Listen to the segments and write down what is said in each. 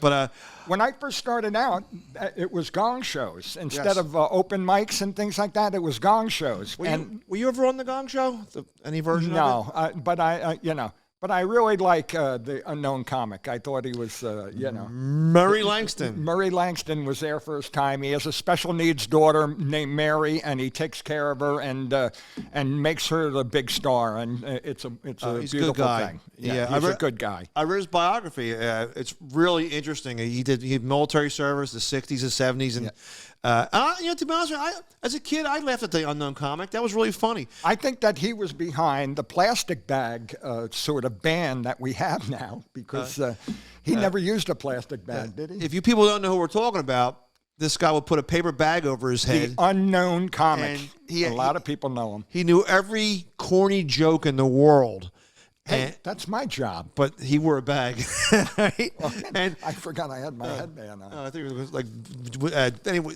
But when I first started out, it was gong shows instead of open mics and things like that. It was gong shows. Were you ever on the Gong Show? Any version of it? No, but I really like the unknown comic. I thought he was, Murray Langston. Murray Langston was there first time. He has a special needs daughter named Mary, and he takes care of her and makes her the big star. And it's a beautiful thing. Yeah, he's a good guy. I read his biography. It's really interesting. He had military service, the '60s and '70s, and. To be honest with you, as a kid, I laughed at the unknown comic. That was really funny. I think that he was behind the plastic bag sort of ban that we have now because he never used a plastic bag, did he? If you people don't know who we're talking about, this guy would put a paper bag over his head. The unknown comic. A lot of people know him. He knew every corny joke in the world. Hey, that's my job. But he wore a bag. Right? And I forgot I had my headband on. I think it was like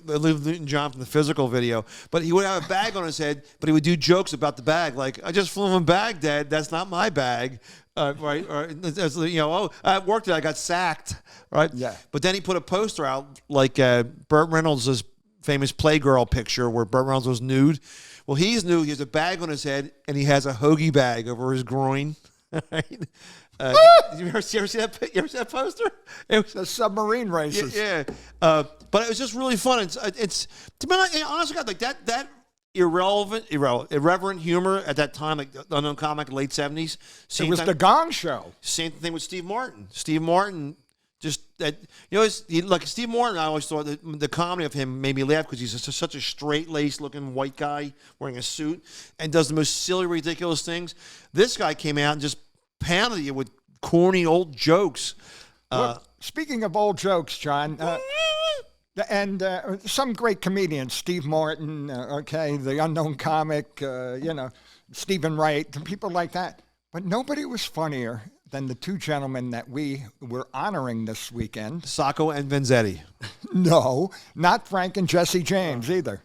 Olivia Newton-John from the Physical video. But he would have a bag on his head, but he would do jokes about the bag. Like, I just flew in Baghdad. That's not my bag. Right? Or, at work today, I got sacked. Right? Yeah. But then he put a poster out like Burt Reynolds' famous Playgirl picture where Burt Reynolds was nude. Well, he's nude. He has a bag on his head, and he has a hoagie bag over his groin. Right? You ever see that poster? It was a submarine races. Yeah. But it was just really fun. It's to be honest, God, like that irreverent humor at that time, like the unknown comic, late '70s. It was the Gong Show. Same thing with Steve Martin. Steve Martin. Just that, like Steve Martin, I always thought that the comedy of him made me laugh because he's such a straight-laced looking white guy wearing a suit and does the most silly, ridiculous things. This guy came out and just pounded you with corny old jokes. Well, speaking of old jokes, John, and some great comedians, Steve Martin, the unknown comic, Stephen Wright, people like that. But nobody was funnier than the two gentlemen that we were honoring this weekend. Sacco and Vanzetti. No, not Frank and Jesse James either.